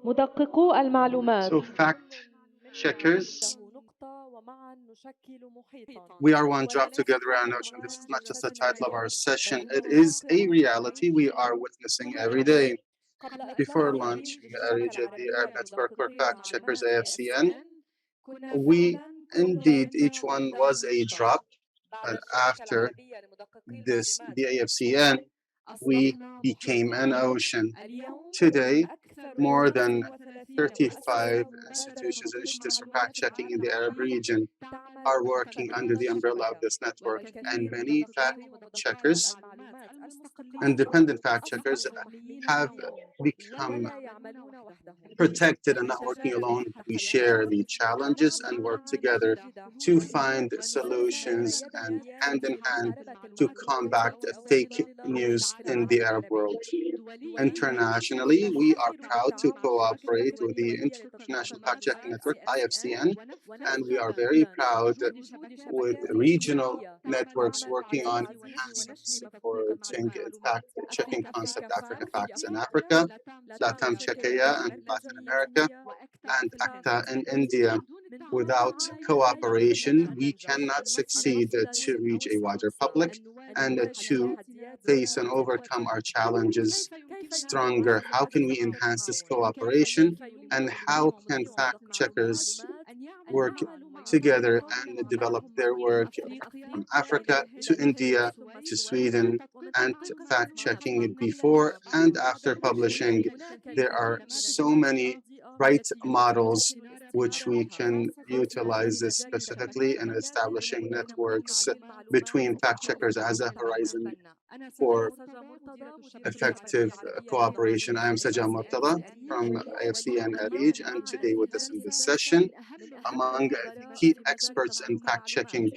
مدققو المعلومات. So fact checkers, we are one drop together in an ocean. This is not just the title of our session, it is a reality we are witnessing every day. Before launching ARIJ, the Arab Network for Fact Checkers AFCN, we indeed, each one was a drop, but after the AFCN, we became an ocean. Today, more than 35 institutions and initiatives for fact checking in the Arab region are working under the umbrella of this network, and many fact checkers, independent fact checkers, have become protected and not working alone. We share the challenges and work together to find solutions and hand in hand to combat fake news in the Arab world. Internationally, we are proud to cooperate with the International Fact-Checking Network, IFCN, and we are very proud with regional networks working on enhancing, supporting fact-checking concept Africa Facts in Africa, Latam Chequea in Latin America, and ACTA in India. Without cooperation, we cannot succeed to reach a wider public and to face and overcome our challenges stronger. How can we enhance this cooperation, and how can fact checkers work together and develop their work from Africa to India to Sweden, and fact checking before and after publishing? There are so many right models which we can utilize this specifically in establishing networks between fact checkers as a horizon for effective cooperation. I am Sajjad Murtada from AFC and ARIJ, and today with us in this session, among the key experts in fact-checking,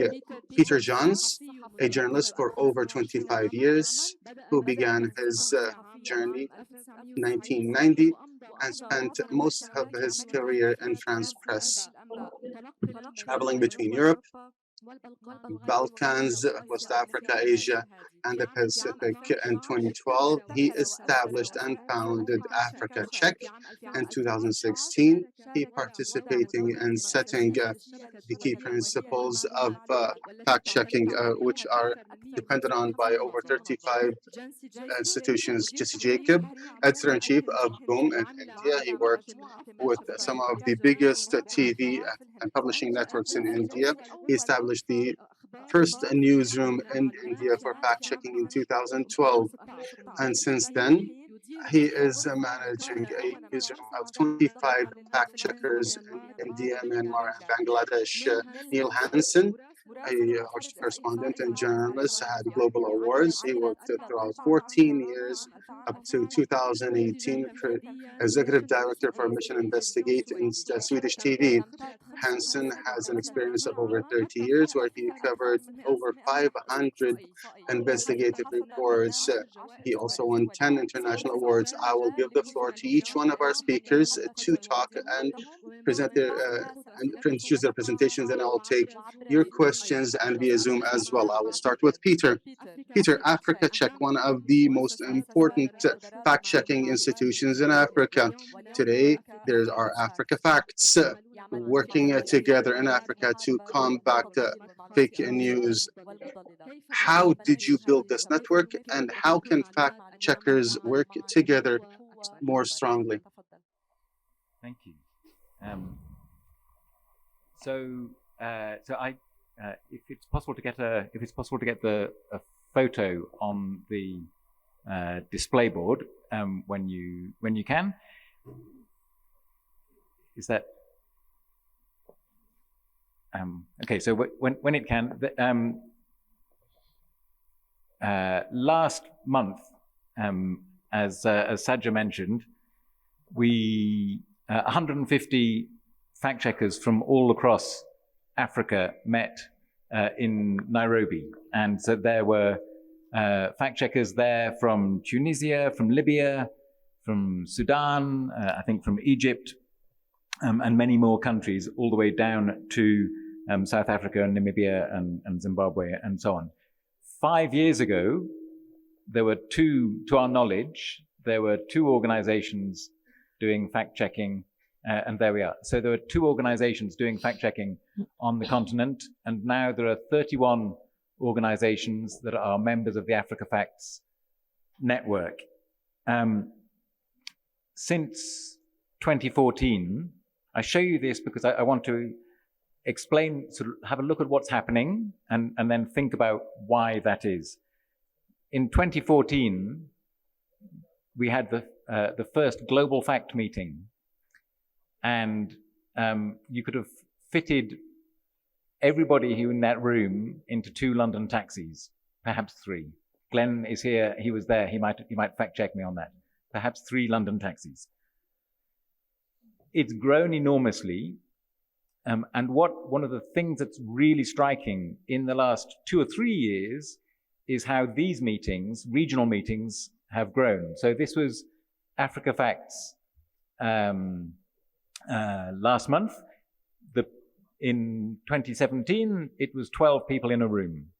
Peter Johns, a journalist for over 25 years, who began his journey in 1990 and spent most of his career in France press, traveling between Europe, Balkans, West Africa, Asia, and the Pacific. In 2012, he established and founded Africa Check. In 2016, he participating in setting the key principles of fact-checking, which are depended on by over 35 institutions. Jesse Jacob, editor-in-chief of Boom in India. He worked with some of the biggest TV and publishing networks in India. He established the first newsroom in India for fact-checking in 2012. And since then, he is managing a newsroom of 25 fact-checkers in India, Myanmar, and Bangladesh. Neil Hansen, a correspondent and journalist, had global awards. He worked throughout 14 years up to 2018, executive director for Mission Investigate in Swedish TV. Hansen has an experience of over 30 years where he covered over 500 investigative reports. He also won 10 international awards. I will give the floor to each one of our speakers to talk and present their and introduce their presentations, and I will take your questions and via Zoom as well. I will start with Peter. Peter, Africa Check, one of the most important fact-checking institutions in Africa. Today, there are Africa Facts working together in Africa to combat fake news. How did you build this network, and how can fact checkers work together more strongly? Thank you. So if it's possible to get a photo on the display board when you can. Is that okay? So when it can. Last month, as Sajjad mentioned, we 150 fact checkers from all across Africa met in Nairobi, and so there were fact checkers there from Tunisia, from Libya, from Sudan, I think from Egypt, and many more countries, all the way down to South Africa and Namibia and Zimbabwe and so on. 5 years ago, there were to our knowledge, there were two organizations doing fact-checking, and there we are. So there were 2 organizations doing fact-checking on the continent, and now there are 31 organizations that are members of the Africa Facts network. Since 2014, I show you this because I want to explain, sort of have a look at what's happening and then think about why that is. In 2014, we had the first Global Fact meeting, and you could have fitted everybody who in that room into 2 London taxis, perhaps 3. Glenn is here, he was there, he might fact check me on that. Perhaps 3 London taxis. It's grown enormously, and one of the things that's really striking in the last 2 or 3 years is how these meetings, regional meetings, have grown. So this was Africa Facts last month. In 2017, it was 12 people in a room.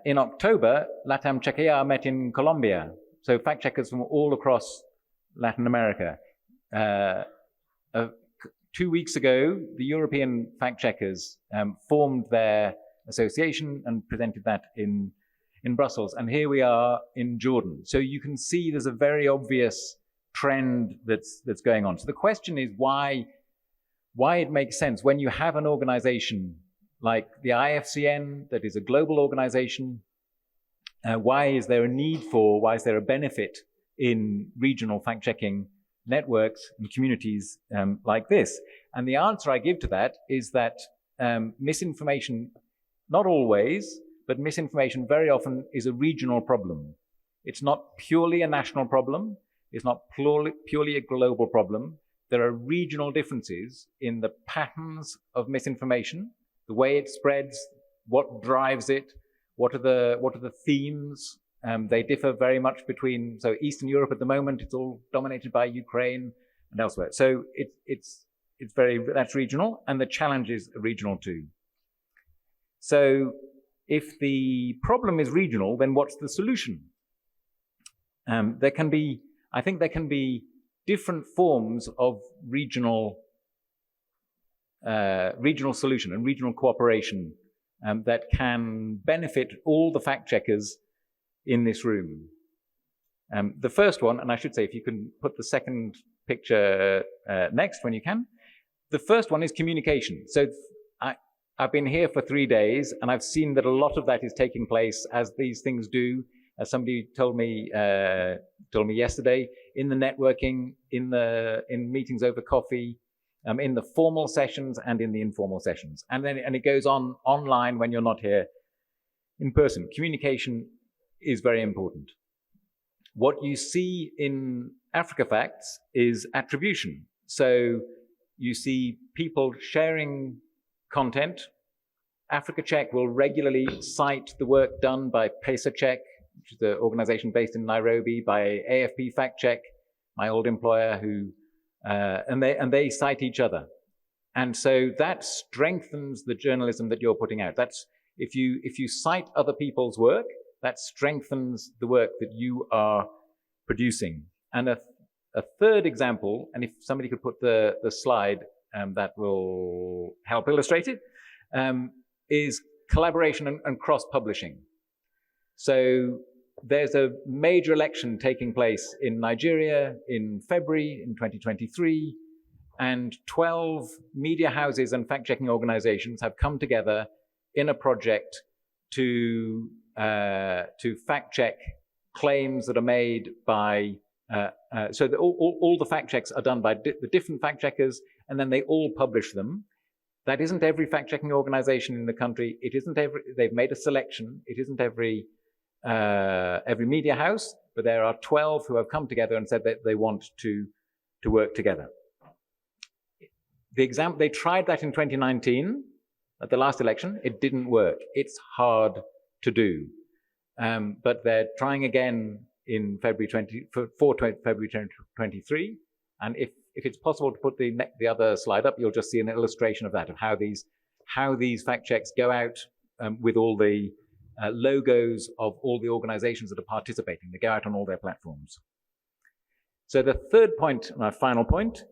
In October, Latam Chequea met in Colombia. So fact checkers from all across Latin America. 2 weeks ago, the European fact checkers formed their association and presented that in Brussels. And here we are in Jordan. So you can see there's a very obvious trend that's going on. So the question is why it makes sense when you have an organization like the IFCN that is a global organization. Why is there a benefit in regional fact-checking networks and communities like this? And the answer I give to that is that misinformation, not always, but misinformation very often is a regional problem. It's not purely a national problem. It's not purely a global problem. There are regional differences in the patterns of misinformation, the way it spreads, what drives it, what are the themes. They differ very much between, so Eastern Europe at the moment, it's all dominated by Ukraine and elsewhere. So that's regional, and the challenges are regional too. So if the problem is regional, then what's the solution? There can be different forms of regional solution and regional cooperation that can benefit all the fact checkers in this room. The first one, and I should say, if you can put the second picture next when you can, the first one is communication. So I've been here for 3 days, and I've seen that a lot of that is taking place as these things do. As somebody told me yesterday, in the networking, in meetings over coffee, in the formal sessions and in the informal sessions, and it goes on online when you're not here in person. Communication is very important. What you see in Africa Facts is attribution. So you see people sharing content. Africa Check will regularly cite the work done by PesaCheck, which is the organization based in Nairobi, by AFP Fact Check, my old employer, and they cite each other. And so that strengthens the journalism that you're putting out. That's if you cite other people's work, that strengthens the work that you are producing. And a third example, and if somebody could put the slide that will help illustrate it, is collaboration and cross-publishing. So there's a major election taking place in Nigeria in February in 2023, and 12 media houses and fact-checking organizations have come together in a project to fact-check claims that are made by, so that all the fact-checks are done by the different fact-checkers, and then they all publish them. That isn't every fact-checking organization in the country. It isn't they've made a selection. It isn't every media house, but there are 12 who have come together and said that they want to work together. They tried that in 2019 at the last election. It didn't work. It's hard to do, but they're trying again in February 2023. And if it's possible to put the other slide up, you'll just see an illustration of that, of how these fact checks go out with all the logos of all the organizations that are participating. They go out on all their platforms. So the third point, my final point,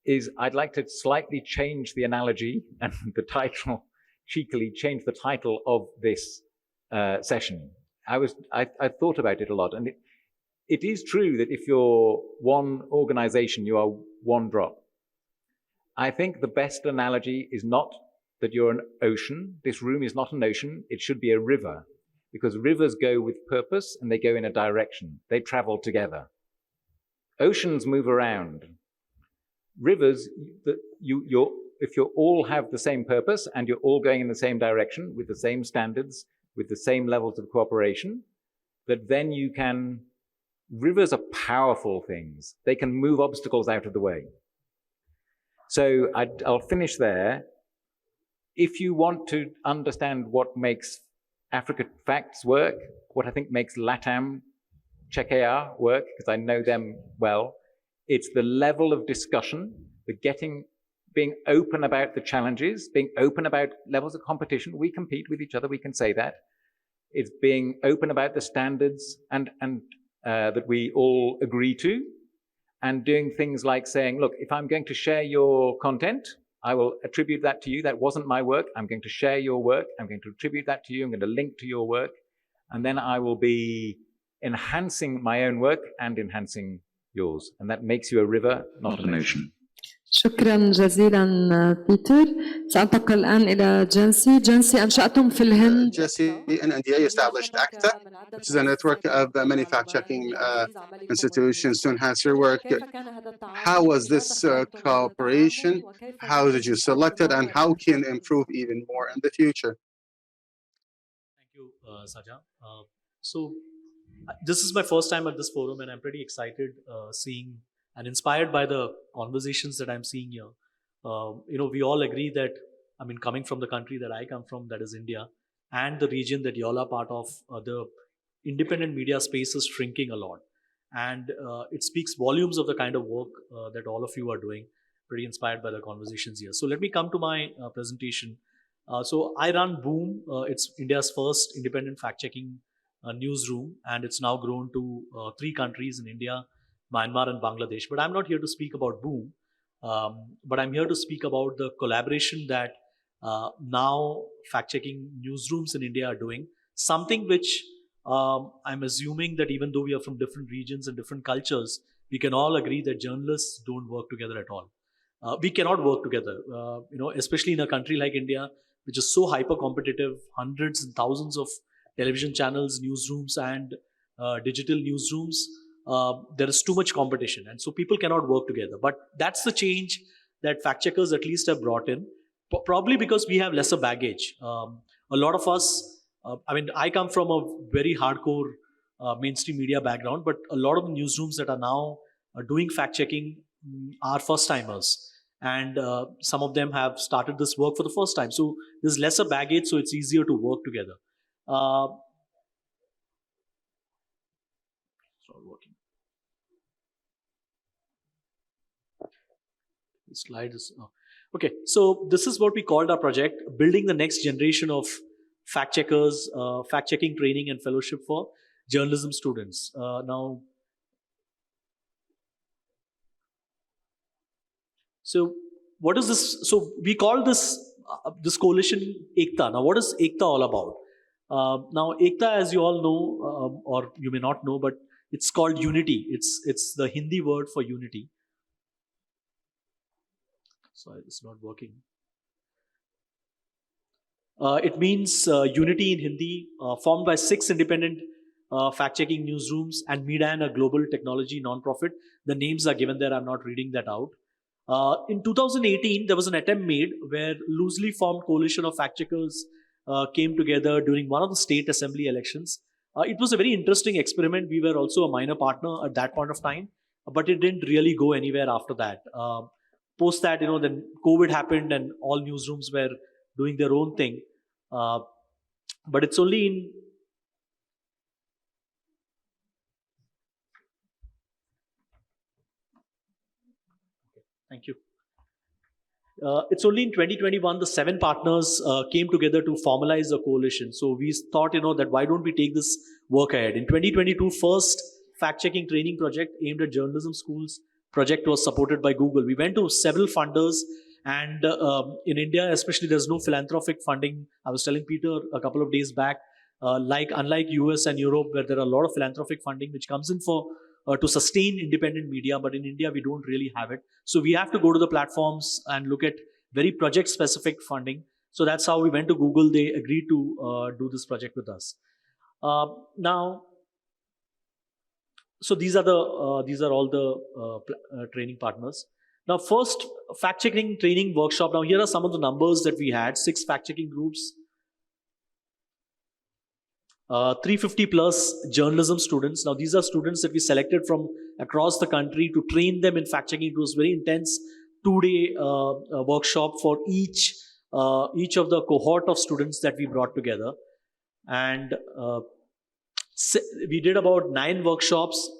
is I'd like to slightly change the analogy and the title, cheekily change the title of this session. I thought about it a lot, and it is true that if you're one organization, you are one drop. I think the best analogy is not that you're an ocean. This room is not an ocean. It should be a river, because rivers go with purpose and they go in a direction. They travel together. Oceans move around. Rivers, if you all have the same purpose and you're all going in the same direction with the same standards, with the same levels of cooperation, that then you can, rivers are powerful things. They can move obstacles out of the way. So I'll finish there. If you want to understand what makes Africa Facts work, what I think makes LATAM Chequea work, because I know them well, it's the level of discussion, being open about the challenges, being open about levels of competition. We compete with each other, we can say that. It's being open about the standards and that we all agree to, and doing things like saying, look, if I'm going to share your content, I will attribute that to you. That wasn't my work. I'm going to share your work. I'm going to attribute that to you. I'm going to link to your work. And then I will be enhancing my own work and enhancing yours. And that makes you a river, not an ocean. شكرا جزيلا بيتر. سأنتقل الآن إلى جنسي. جنسي أنشأتم في الهند. Jesse in India established ACTA, which is a network of many fact-checking institutions to enhance your work. How was this cooperation? How did you select it? And how can improve even more in the future? Thank you, Saja. So this is my first time at this forum, and I'm pretty excited seeing and inspired by the conversations that I'm seeing here. We all agree that, coming from the country that I come from, that is India, and the region that y'all are part of, the independent media space is shrinking a lot. And it speaks volumes of the kind of work that all of you are doing. Pretty inspired by the conversations here. So let me come to my presentation. So I run Boom. It's India's first independent fact-checking newsroom, and it's now grown to 3 countries in India, Myanmar and Bangladesh. But I'm not here to speak about Boom, but I'm here to speak about the collaboration that now fact-checking newsrooms in India are doing. Something which I'm assuming that even though we are from different regions and different cultures, we can all agree that journalists don't work together at all. We cannot work together, especially in a country like India, which is so hyper-competitive, hundreds and thousands of television channels, newsrooms, and digital newsrooms. There is too much competition, and so people cannot work together. But that's the change that fact checkers at least have brought in, probably because we have lesser baggage. A lot of us, I come from a very hardcore mainstream media background, but a lot of the newsrooms that are now doing fact checking are first timers, and some of them have started this work for the first time. So there's lesser baggage, so it's easier to work together. It's not working. The slide is okay. So this is what we called our project: building the next generation of fact checkers, fact checking training and fellowship for journalism students. So what is this? So we call this coalition Ekta. Now, what is Ekta all about? Now, Ekta, as you all know, or you may not know, but it's called unity. It's the Hindi word for unity. Sorry, it's not working. It means unity in Hindi, formed by 6 independent fact-checking newsrooms and Medan, a global technology non-profit. The names are given there. I'm not reading that out. In 2018, there was an attempt made where loosely formed coalition of fact-checkers came together during one of the state assembly elections. It was a very interesting experiment. We were also a minor partner at that point of time, but it didn't really go anywhere after that. Post that, then COVID happened and all newsrooms were doing their own thing. But it's only in Thank you. It's only in 2021 the 7 partners came together to formalize a coalition. So we thought, that why don't we take this work ahead? In 2022, first fact-checking training project aimed at journalism schools. Project was supported by Google. We went to several funders, and in India especially, there's no philanthropic funding. I was telling Peter a couple of days back, unlike US and Europe, where there are a lot of philanthropic funding which comes in for to sustain independent media, but in India we don't really have it. So we have to go to the platforms and look at very project-specific funding. So that's how we went to Google. They agreed to do this project with us. Now, so these are all the training partners. Now, first fact-checking training workshop. Now, here are some of the numbers that we had: 6 fact-checking groups, 350 plus journalism students. Now, these are students that we selected from across the country to train them in fact-checking. It was very intense 2-day workshop for each of the cohort of students that we brought together. And we did about 9 workshops,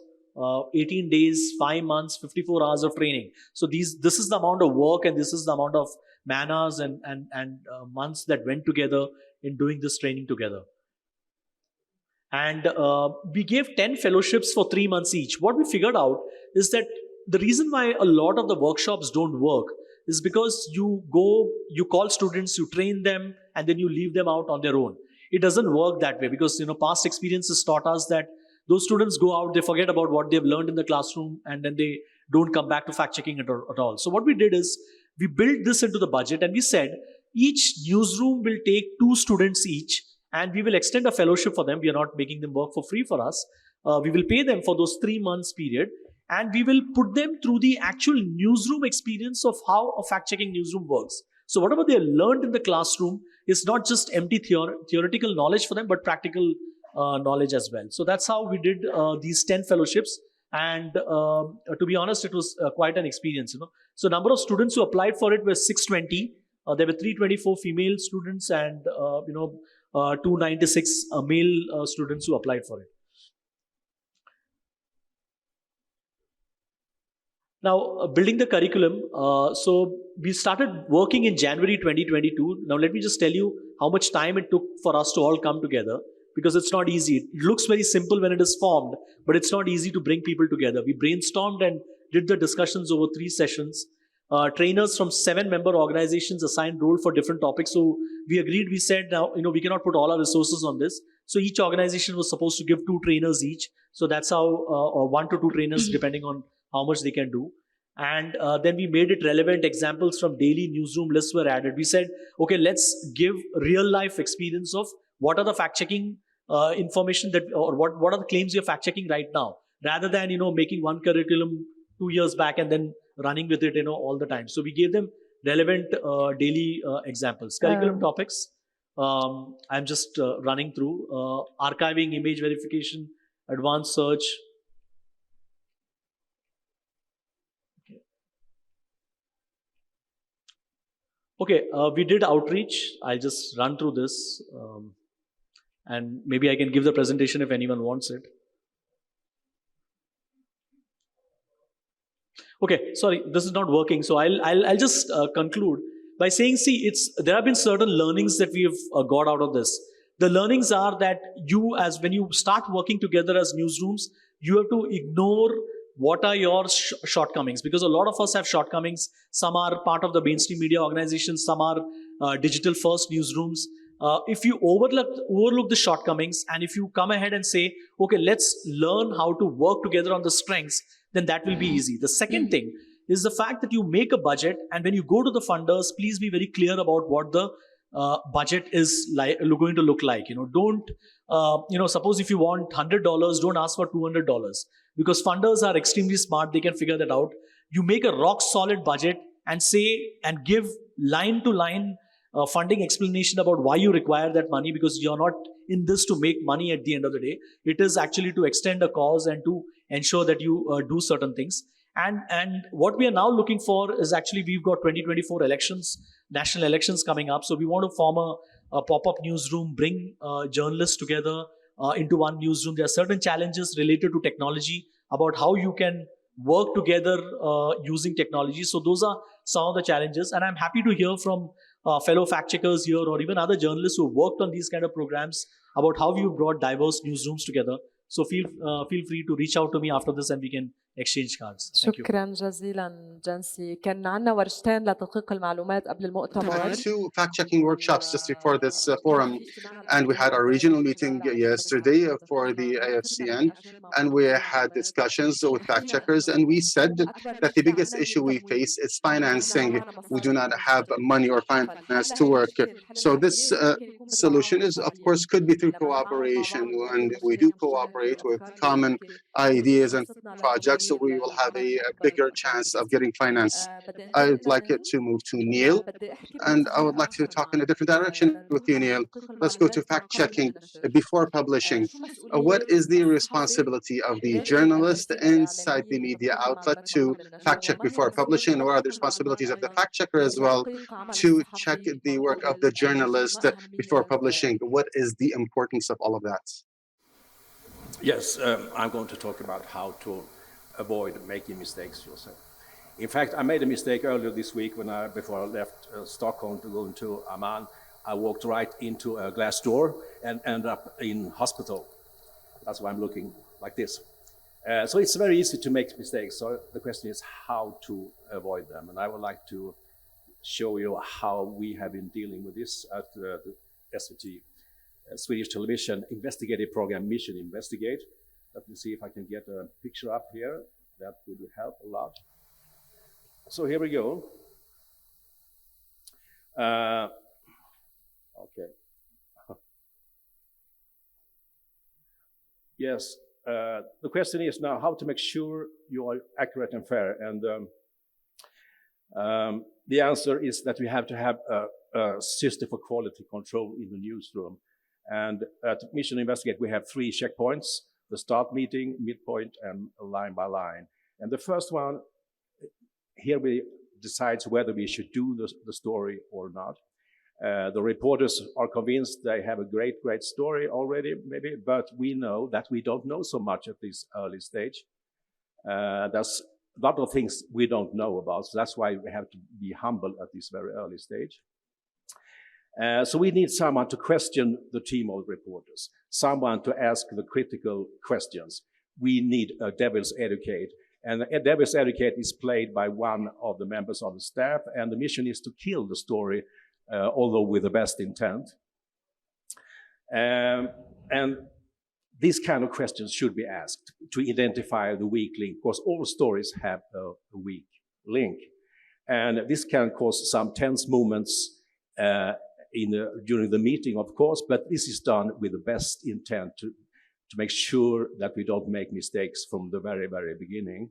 18 days, 5 months, 54 hours of training. So this is the amount of work, and this is the amount of man hours and months that went together in doing this training together. And we gave 10 fellowships for 3 months each. What we figured out is that the reason why a lot of the workshops don't work is because you call students, you train them, and then you leave them out on their own. It doesn't work that way, because past experiences taught us that those students go out, they forget about what they've learned in the classroom, and then they don't come back to fact-checking at all. So what we did is we built this into the budget, and we said each newsroom will take 2 students each, and we will extend a fellowship for them. We are not making them work for free for us. We will pay them for those 3 months period, and we will put them through the actual newsroom experience of how a fact-checking newsroom works. So whatever they learned in the classroom is not just empty theoretical knowledge for them, but practical knowledge as well. So that's how we did these 10 fellowships. And to be honest, it was quite an experience. So number of students who applied for it were 620. There were 324 female students and 296 male students who applied for it. Now, building the curriculum. So we started working in January 2022. Now, let me just tell you how much time it took for us to all come together, because it's not easy. It looks very simple when it is formed, but it's not easy to bring people together. We brainstormed and did the discussions over 3 sessions. Trainers from 7-member organizations assigned role for different topics. So we agreed, we said, now, we cannot put all our resources on this. So each organization was supposed to give 2 trainers each. So that's how, or 1 to 2 trainers, depending on how much they can do. And then we made it relevant. Examples from daily newsroom lists were added. We said, okay, let's give real life experience of what are the fact-checking information that, or what are the claims you're fact-checking right now, rather than, making one curriculum 2 years back and then running with it, all the time. So we gave them relevant daily examples. Curriculum topics, I'm just running through. Archiving, image verification, advanced search. Okay, we did outreach. I'll just run through this. And maybe I can give the presentation if anyone wants it. Okay, sorry, this is not working. So I'll just conclude by saying, see, there have been certain learnings that we have got out of this. The learnings are that when you start working together as newsrooms, you have to ignore what are your shortcomings, because a lot of us have shortcomings. Some are part of the mainstream media organizations, some are digital first newsrooms. If you overlook the shortcomings, and if you come ahead and say, okay, let's learn how to work together on the strengths, then that will be easy. The second thing is the fact that you make a budget, and when you go to the funders, please be very clear about what the budget is going to look like. Don't, suppose if you want $100, don't ask for $200, because funders are extremely smart. They can figure that out. You make a rock solid budget and say, and give line to line funding explanation about why you require that money, because you're not in this to make money at the end of the day. It is actually to extend a cause and to ensure that you do certain things. And what we are now looking for is, actually, we've got 2024 elections, national elections coming up. So we want to form a pop-up newsroom, bring journalists together into one newsroom. There are certain challenges related to technology, about how you can work together using technology. So those are some of the challenges. And I'm happy to hear from fellow fact-checkers here, or even other journalists who worked on these kind of programs, about how you brought diverse newsrooms together. So feel free to reach out to me after this and we can exchange cards. Thank you. شكرا جزيلا جنسي. كان عندنا ورشتين لتدقيق المعلومات قبل We المؤتمر. had 2 fact-checking workshops just before this forum, and we had our regional meeting yesterday for the AFCN, and we had discussions with fact-checkers, and we said that the biggest issue we face is financing. We do not have money or finance to work. So this solution is, of course, could be through cooperation, and we do cooperate with common ideas and projects, so we will have a bigger chance of getting finance. I'd like it to move to Neil, and I would like to talk in a different direction with you, Neil. Let's go to fact-checking before publishing. What is the responsibility of the journalist inside the media outlet to fact-check before publishing, and what are the responsibilities of the fact-checker as well to check the work of the journalist before publishing? What is the importance of all of that? Yes, I'm going to talk about how to avoid making mistakes yourself. In fact, I made a mistake earlier this week before I left Stockholm to go into Amman. I walked right into a glass door and ended up in hospital. That's why I'm looking like this. So it's very easy to make mistakes. So the question is how to avoid them. And I would like to show you how we have been dealing with this at the SVT, Swedish Television investigative program, Mission Investigate. Let me see if I can get a picture up here. That would help a lot. So here we go. Okay. Yes, the question is now how to make sure you are accurate and fair. And the answer is that we have to have a system for quality control in the newsroom. And at Mission Investigate, we have 3 checkpoints: the start meeting, midpoint, and line by line. And the first one, here we decide whether we should do the story or not. The reporters are convinced they have a great story already, maybe, but we know that we don't know so much at this early stage. There's a lot of things we don't know about, so that's why we have to be humble at this very early stage. So we need someone to question the team of reporters, someone to ask the critical questions. We need a devil's advocate. And the devil's advocate is played by one of the members of the staff, and the mission is to kill the story, although with the best intent. And these kind of questions should be asked to identify the weak link, because all stories have a weak link. And this can cause some tense moments during the meeting, of course, but this is done with the best intent to make sure that we don't make mistakes from the very beginning.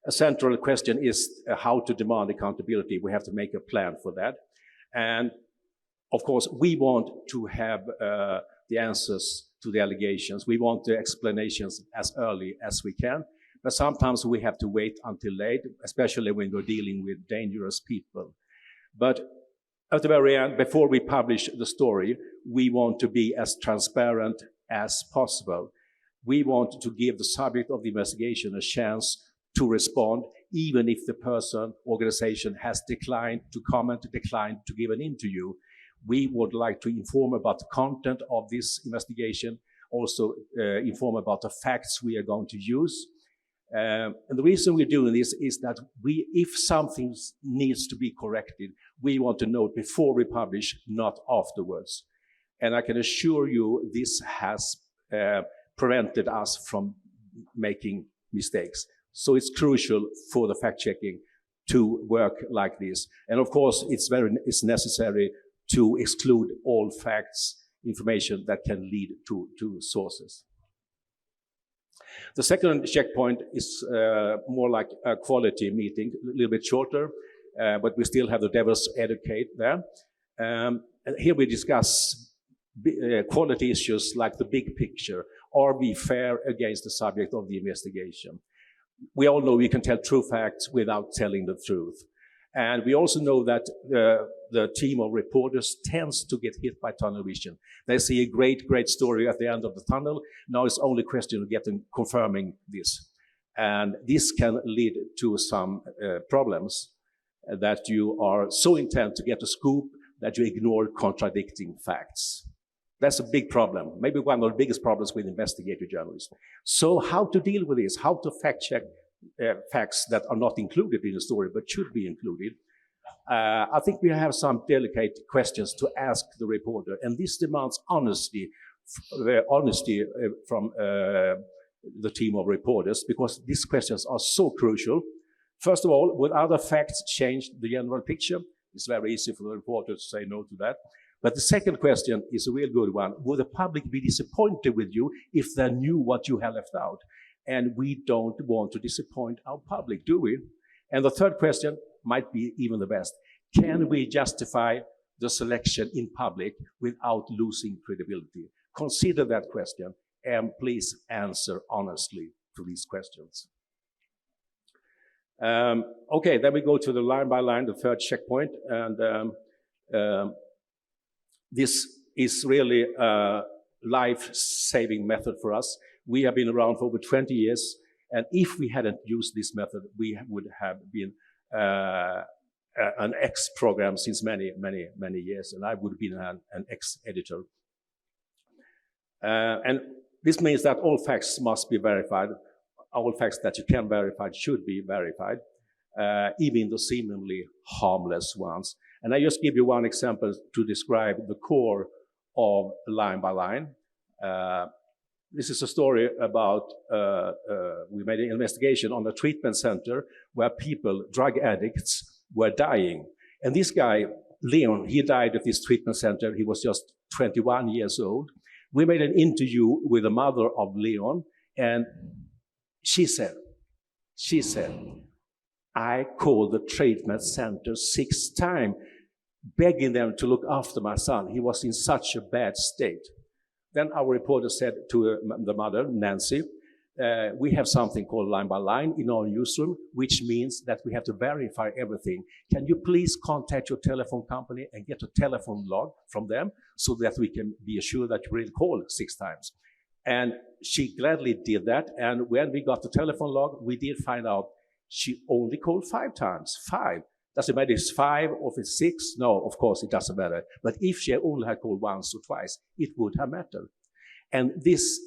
A central question is how to demand accountability. We have to make a plan for that. And of course, we want to have the answers to the allegations. We want the explanations as early as we can. But sometimes we have to wait until late, especially when we're dealing with dangerous people. But at the very end, before we publish the story, we want to be as transparent as possible. We want to give the subject of the investigation a chance to respond, even if the organization has declined to comment, declined to give an interview. We would like to inform about the content of this investigation, also inform about the facts we are going to use. And the reason we're doing this is that if something needs to be corrected, we want to know it before we publish, not afterwards. And I can assure you this has prevented us from making mistakes. So it's crucial for the fact-checking to work like this. And of course, it's necessary to exclude all facts, information that can lead to sources. The second checkpoint is more like a quality meeting, a little bit shorter, but we still have the devil's advocate there. Here we discuss quality issues like the big picture. Are we fair against the subject of the investigation? We all know we can tell true facts without telling the truth. And we also know that the team of reporters tends to get hit by tunnel vision. They see a great story at the end of the tunnel. Now it's only a question of confirming this. And this can lead to some problems, that you are so intent to get a scoop that you ignore contradicting facts. That's a big problem, maybe one of the biggest problems with investigative journalism. So how to deal with this, how to fact check facts that are not included in the story but should be included. I think we have some delicate questions to ask the reporter, and this demands honesty from the team of reporters, because these questions are so crucial. First of all, will other facts change the general picture? It's very easy for the reporter to say no to that. But the second question is a real good one. Will the public be disappointed with you if they knew what you have left out? And we don't want to disappoint our public, do we? And the third question might be even the best. Can we justify the selection in public without losing credibility? Consider that question, and please answer honestly to these questions. Okay, then we go to the line by line, the third checkpoint, and this is really a life-saving method for us. We have been around for over 20 years, and if we hadn't used this method, we would have been an ex-program since many years, and I would have been an ex-editor. And this means that all facts must be verified. All facts that you can verify should be verified, even the seemingly harmless ones. And I just give you one example to describe the core of Line by Line. This is a story about, we made an investigation on a treatment center where people, drug addicts, were dying. And this guy, Leon, he died at this treatment center. He was just 21 years old. We made an interview with the mother of Leon, and she said, I called the treatment center 6 times, begging them to look after my son. He was in such a bad state. Then our reporter said to the mother, Nancy, we have something called Line by Line in our newsroom, which means that we have to verify everything. Can you please contact your telephone company and get a telephone log from them so that we can be assured that you really called 6 times? And she gladly did that. And when we got the telephone log, we did find out she only called 5 times. 5. Doesn't matter if it's 5 or if it's 6. No, of course, it doesn't matter. But if she only had called once or twice, it would have mattered. And this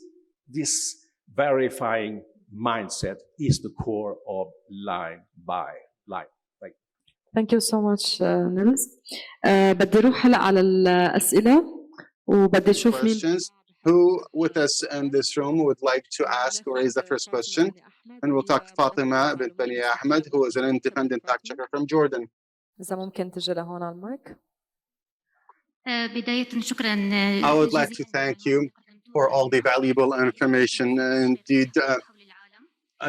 verifying mindset is the core of Line by Line. Thank you so much, Nils. بدي أروح هلا على الأسئلة وبدي أشوف مين. Questions. Who with us in this room would like to ask or raise the first question? And we'll talk to Fatima bint Bani Ahmed, who is an independent fact checker from Jordan. إذا ممكن تجي لهون على المايك. بداية شكرا. I would like to thank you for all the valuable information. Indeed,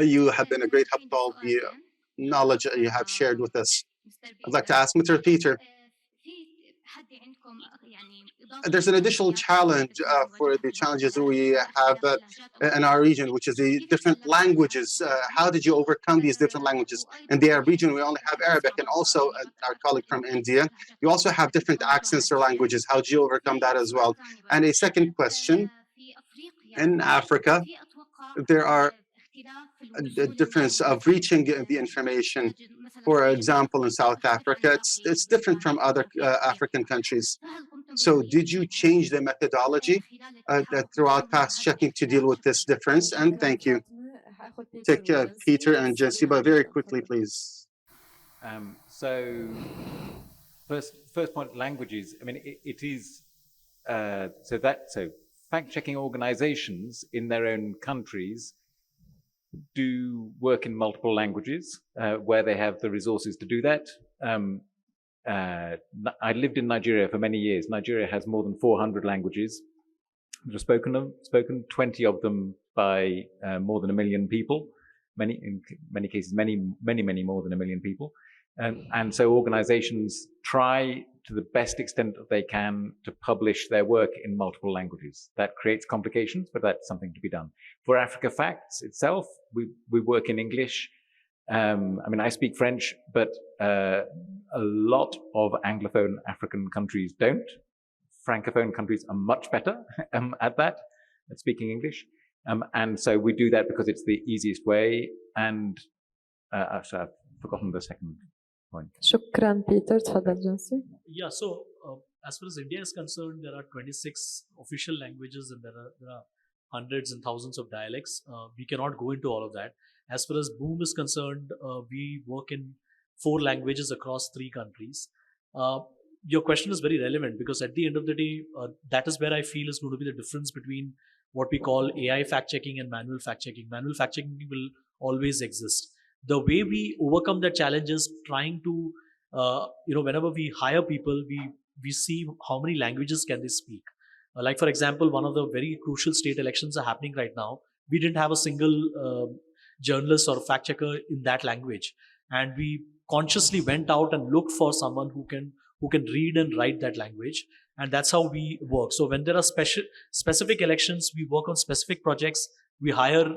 you have been a great help to all the knowledge that you have shared with us. I'd like to ask Mr. Peter, there's an additional challenge for the challenges we have in our region, which is the different languages. How did you overcome these different languages? In the Arab region, we only have Arabic, and also our colleague from India, you also have different accents or languages. How did you overcome that as well? And a second question, in Africa, there are a difference of reaching the information. For example, in South Africa, it's different from other African countries. So did you change the methodology throughout past checking to deal with this difference? And thank you. Take Peter and Jesse, but very quickly, please. So first point, languages. I mean, it is so fact-checking organizations in their own countries do work in multiple languages where they have the resources to do that. I lived in Nigeria for many years. Nigeria has more than 400 languages that are spoken 20 of them by more than 1 million people. In many cases, many more than 1 million people. And so organizations try to the best extent that they can to publish their work in multiple languages. That creates complications, but that's something to be done. For Africa Facts itself, we work in English. I mean, I speak French, but a lot of Anglophone African countries don't. Francophone countries are much better at that, at speaking English. And so we do that because it's the easiest way. And I've forgotten the second point. شكرا بيتر. تفضل جنسي. Yeah, so as far as India is concerned, there are 26 official languages and there are hundreds and thousands of dialects. We cannot go into all of that. As far as Boom is concerned, we work in 4 languages across 3 countries. Your question is very relevant because at the end of the day, that is where I feel is going to be the difference between what we call AI fact checking and manual fact checking. Manual fact checking will always exist. The way we overcome that challenge is trying to, whenever we hire people, we see how many languages can they speak. Like for example, one of the very crucial state elections are happening right now. We didn't have a single journalist or fact checker in that language, and we consciously went out and looked for someone who can read and write that language, and that's how we work. So when there are specific elections, we work on specific projects. We hire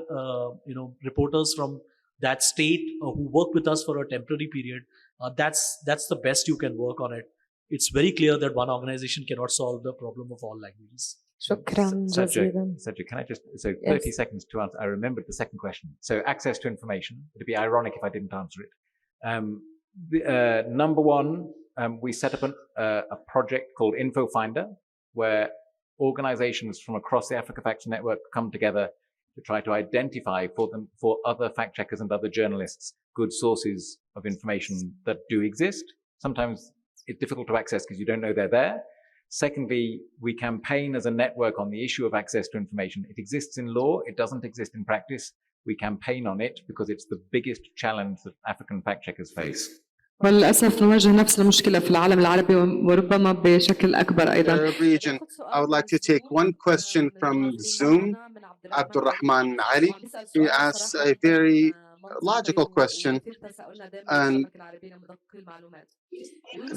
reporters from that state who work with us for a temporary period. That's the best you can work on it. It's very clear that one organization cannot solve the problem of all languages. شكرا جزيلا. Sajid, can I just, so 30 Yes. seconds to answer. I remembered the second question. So access to information. It'd be ironic if I didn't answer it. Number one, we set up a project called Info Finder, where organizations from across the Africa Facts Network come together to try to identify for other fact checkers and other journalists good sources of information that do exist. Sometimes it's difficult to access because you don't know they're there. Secondly, we campaign as a network on the issue of access to information. It exists in law, it doesn't exist in practice. We campaign on it because it's the biggest challenge that African fact checkers face. وللأسف نواجه نفس المشكلة في العالم العربي وربما بشكل أكبر أيضا. Arab region. I would like to take one question from Zoom. Abdurrahman Ali. He asks a very logical question, and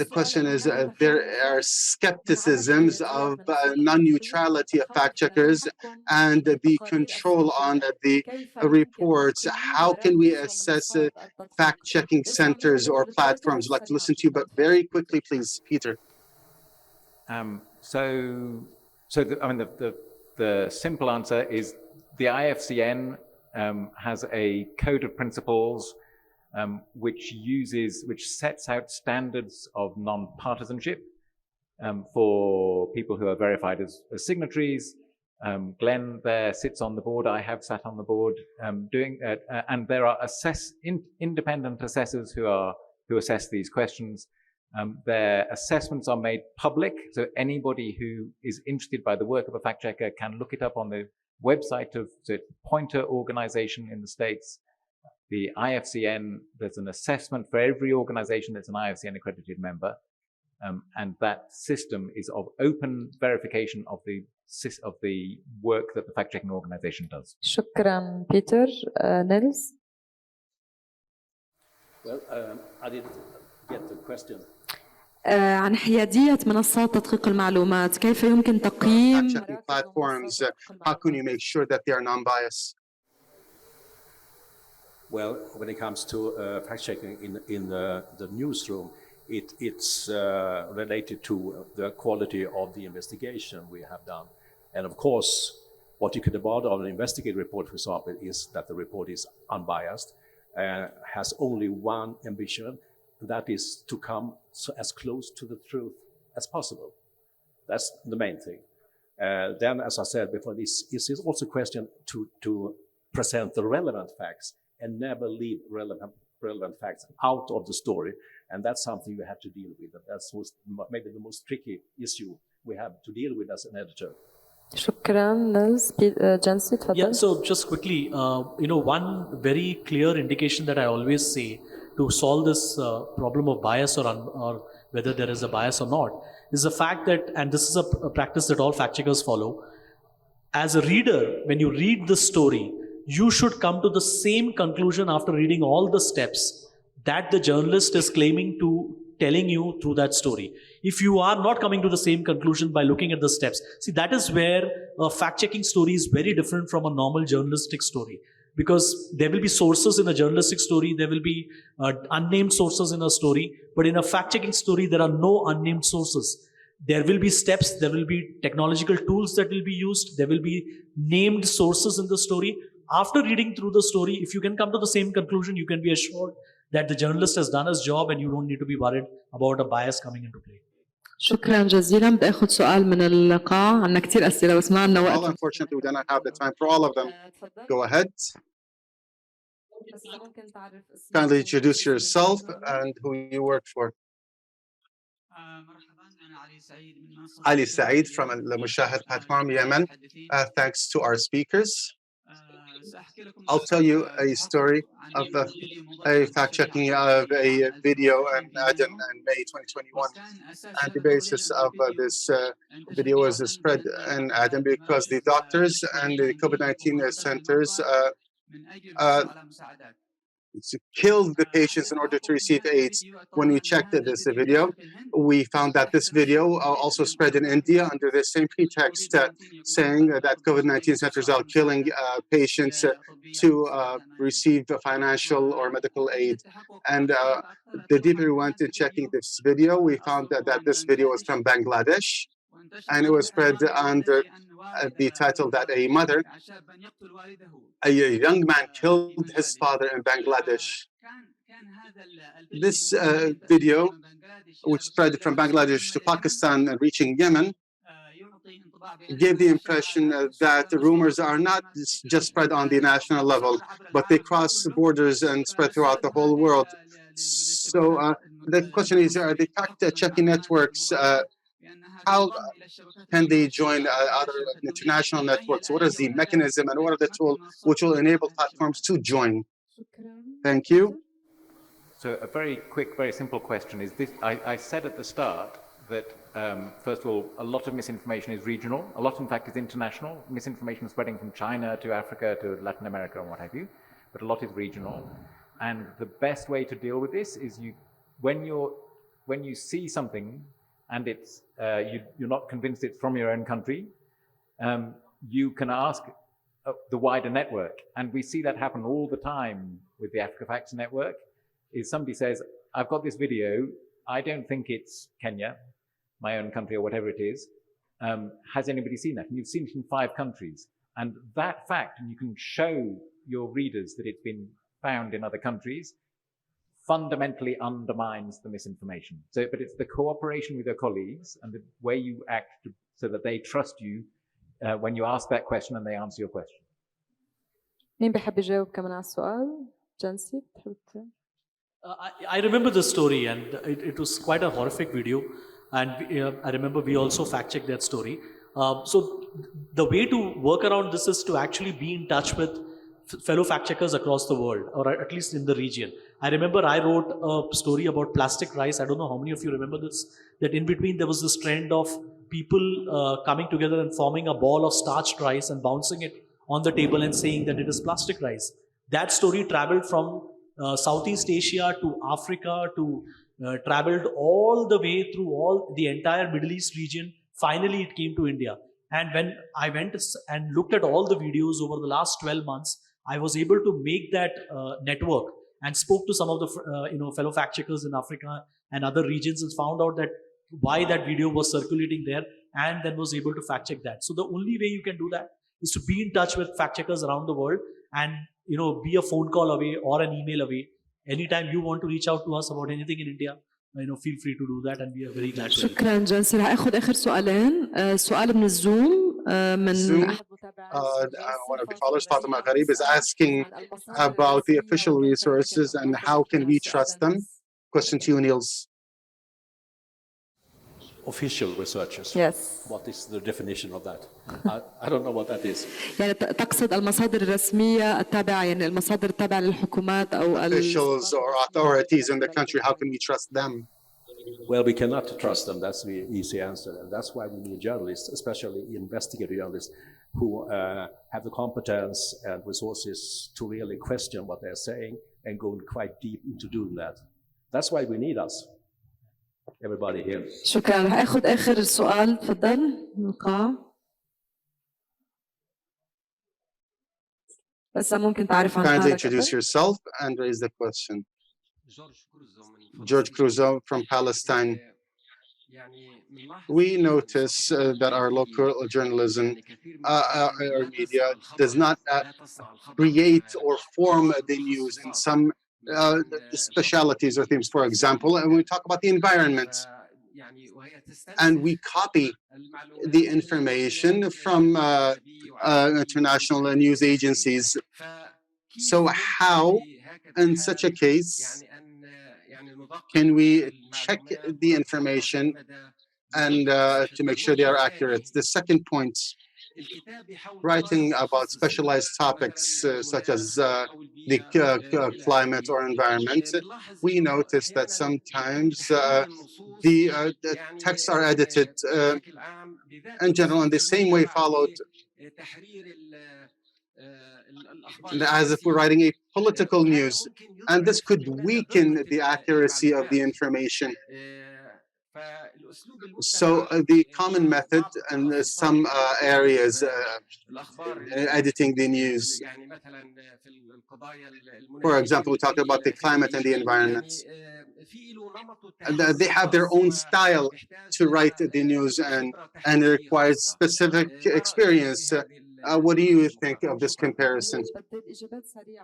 the question is there are skepticisms of non-neutrality of fact checkers and the control on the reports. How can we assess fact-checking centers or platforms? I'd like to listen to you, but very quickly, please, Peter. The simple answer is the IFCN has a code of principles which sets out standards of non-partisanship for people who are verified as signatories. Glenn there sits on the board. I have sat on the board and there are independent assessors who assess these questions. Their assessments are made public, so anybody who is interested by the work of a fact checker can look it up on the website of the Pointer organization in the States. The IFCN, there's an assessment for every organization that's an IFCN accredited member, and that system is of open verification of the work that the fact-checking organization does. شكرا بيتر. نيلز. Well, I didn't get the question. عن حيادية منصات تدقيق المعلومات، كيف يمكن تقييم Fact-checking platforms, how can you make sure that they are non-biased? Well, when it comes to fact-checking in the newsroom, it's related to the quality of the investigation we have done. And of course, what you can demand on an investigative report, for example, is that the report is unbiased, has only one ambition, that is to come as close to the truth as possible. That's the main thing. Then, as I said before, this is also a question to present the relevant facts and never leave relevant facts out of the story. And that's something you have to deal with. That's maybe the most tricky issue we have to deal with as an editor. شكرا نيلز. جنسي تفضل. Yeah, so just quickly, one very clear indication that I always say to solve this problem of bias or whether there is a bias or not is the fact that, and this is a practice that all fact checkers follow, as a reader, when you read the story, you should come to the same conclusion after reading all the steps that the journalist is claiming to telling you through that story. If you are not coming to the same conclusion by looking at the steps, see, that is where a fact-checking story is very different from a normal journalistic story. Because there will be sources in a journalistic story, there will be unnamed sources in a story, but in a fact-checking story, there are no unnamed sources. There will be steps, there will be technological tools that will be used, there will be named sources in the story. After reading through the story, if you can come to the same conclusion, you can be assured that the journalist has done his job and you don't need to be worried about a bias coming into play. شكرا جزيلا. بدي اخذ سؤال من القاعة، عندنا كثير اسئلة بس ما عندنا Well, وقت. unfortunately, we do not have the time for all of them. تفضل. Go ahead. بس إذا ممكن تعرف اسمك Kindly introduce والاسم yourself المدرسة. and who you work for. مرحبا أنا علي سعيد من منصة Ali Saeed from المشاهد platform, Yemen. Thanks to our speakers. سأحكي لكم I'll tell you a story عن of فيديو a منظمة fact-checking الشريعة of a video in Aden in May 2021. وكان أساس And the شغف basis هذا of الفيديو this انتشر video was جداً spread بأن in Aden because the مراكز doctors and the الشرعيين COVID-19 ومنظمة centers المرضى من أجل uh, الحصول على مساعدات. killed the patients in order to التحقق من receive هذا aids. الفيديو When we اتضح أن checked هذا this الفيديو video, انتشر في الهند we found that this تحت video رشح البيت also من spread in قبل India حكومة under the same pretext, كوفيد-19 يقول saying أن that الضروري COVID-19 centers الحصول على are killing مساعدات patients طبية to ومساعدة مالية. receive financial or medical وعند aid. التحقق And أكثر فأكثر the اتضح deeper we أن went هذا in checking الفيديو this video, we found أصله that عن this video was from Bangladesh, وانتشر and it تحت was spread العنوان under الذي أن the title that a mother, شابا يقتل والده a young man في killed his بنغلاديش. father in Bangladesh. كان هذا This الفيديو الذي انتشر video, من بنغلاديش which إلى spread from Bangladesh to Pakistan and reaching Yemen, يعطي انطباع بأن gave the هذه impression الشائعات that the rumors are not just spread on the national level, but they cross borders and spread throughout the whole world. So the question is, are the fact-checking networks, how can they join other international networks? What is the mechanism and what are the tools which will enable platforms to join? Thank you. So a very quick, very simple question is this. I said at the start that, first of all, a lot of misinformation is regional. A lot, in fact, is international. Misinformation spreading from China to Africa to Latin America and what have you. But a lot is regional. And the best way to deal with this is when you see something and it's you're not convinced it's from your own country, you can ask the wider network. And we see that happen all the time with the Africa Facts Network. Is somebody says, I've got this video, I don't think it's Kenya, my own country or whatever it is. Has anybody seen that? And you've seen it in 5 countries. And that fact, and you can show your readers that it's been found in other countries, fundamentally undermines the misinformation. So, but it's the cooperation with your colleagues and the way you act so that they trust you when you ask that question and they answer your question. مين بحب يجاوب كمان على السؤال؟ جنسي بتحب I remember the story, and it was quite a horrific video. And I remember we also fact-checked that story. So the way to work around this is to actually be in touch with fellow fact-checkers across the world, or at least in the region. I remember I wrote a story about plastic rice. I don't know how many of you remember this, that in between there was this trend of people coming together and forming a ball of starched rice and bouncing it on the table and saying that it is plastic rice. That story traveled from Southeast Asia to Africa to traveled all the way through the entire Middle East region. Finally, it came to India. And when I went and looked at all the videos over the last 12 months, I was able to make that network and spoke to some of the fellow fact checkers in Africa and other regions and found out that why that video was circulating there, and then was able to fact check that. So the only way you can do that is to be in touch with fact checkers around the world and be a phone call away or an email away. Anytime you want to reach out to us about anything in India, feel free to do that, and we are very glad to help. شكرا جنسي. رح اخذ اخر سؤالين. سؤال من الزوم من Zoom, one of the followers, Fatima Gharib, is asking about the official resources and how can we trust them. Question to you, Niels. Official researchers. Yes. What is the definition of that? I don't know what that is. يعني تقصد المصادر الرسمية التابعة، يعني المصادر التابعة للحكومات أو Officials or authorities in the country, how can we trust them? Well, we cannot trust them. That's the easy answer. And that's why we need journalists, especially investigative journalists, who have the competence and resources to really question what they're saying and go quite deep into doing that. That's why we need us. Everybody here. شكرا. رح اخذ اخر سؤال، تفضل من القاعة. بس ممكن تعرف عن Kindly حالك introduce أكثر؟ yourself and raise the question. George Cruzo from Palestine. We notice that our local journalism, our media, does not create or form the news in some specialities or themes. For example, and when we talk about the environment, and we copy the information from international news agencies. So how, in such a case, can we check the information and to make sure they are accurate? The second point, writing about specialized topics such as the climate or environment, we notice that sometimes the texts are edited in general in the same way followed as if we're writing a political news, and this could weaken the accuracy of the information. So the common method in some areas, editing the news, for example, we talk about the climate and the environment, and they have their own style to write the news, and it requires specific experience. What do you think of this comparison?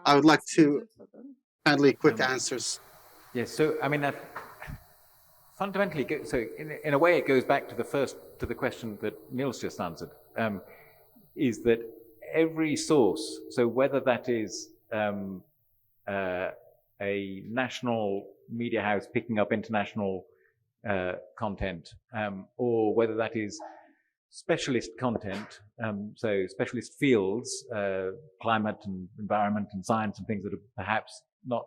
I would like to kindly quick answers. Yes, so I mean, fundamentally, so in a way, it goes back to the question that Niels just answered, is that every source, so whether that is a national media house picking up international content, or whether that is specialist content, so specialist fields, climate and environment and science and things that are perhaps not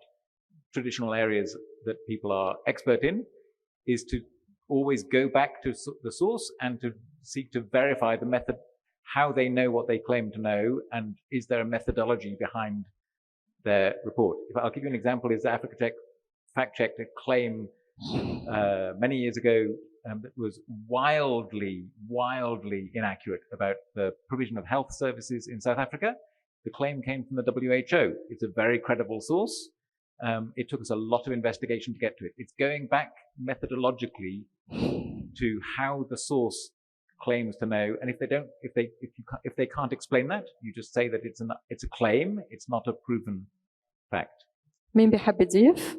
traditional areas that people are expert in, is to always go back to the source and to seek to verify the method, how they know what they claim to know, and is there a methodology behind their report. I'll give you an example, is Africa Check fact-checked a claim many years ago that was wildly inaccurate about the provision of health services in South Africa. The claim came from the WHO. It's a very credible source. It took us a lot of investigation to get to it. It's going back methodologically to how the source claims to know, and if they can't explain that, you just say that it's a claim. It's not a proven fact. مين بيحب يضيف؟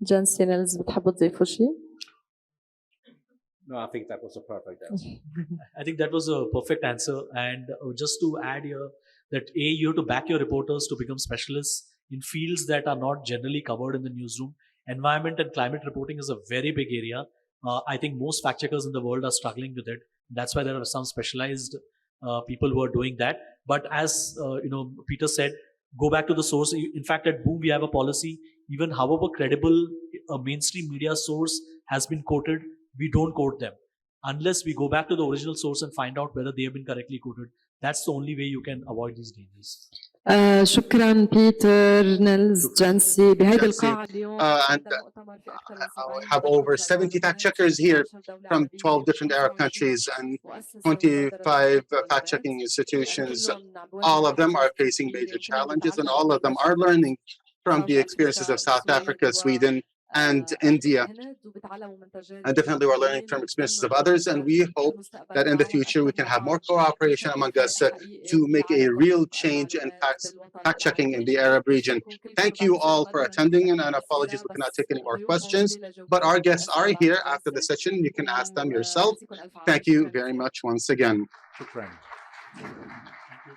جانسي نيلز بتحبوا تضيفوا شيء؟ No, I think that was a perfect answer. I think that was a perfect answer. And just to add here that you have to back your reporters to become specialists in fields that are not generally covered in the newsroom. Environment and climate reporting is a very big area. I think most fact checkers in the world are struggling with it. That's why there are some specialized people who are doing that. But as Peter said, go back to the source. In fact, at Boom, we have a policy. Even however credible a mainstream media source has been quoted, we don't quote them unless we go back to the original source and find out whether they have been correctly quoted. That's the only way you can avoid these dangers. شكرا بيتر نيلز جانسي بهيدي القاعة اليوم. And I have over 70 fact checkers here from 12 different Arab countries and 25 fact checking institutions. All of them are facing major challenges, and all of them are learning from the experiences of South Africa, Sweden, and India. And definitely we're learning from experiences of others, and we hope that in the future we can have more cooperation among us to make a real change in fact-checking in the Arab region. Thank you all for attending, and apologies we cannot take any more questions, but our guests are here after the session. You can ask them yourself. Thank you very much once again. Shukran. Thank you.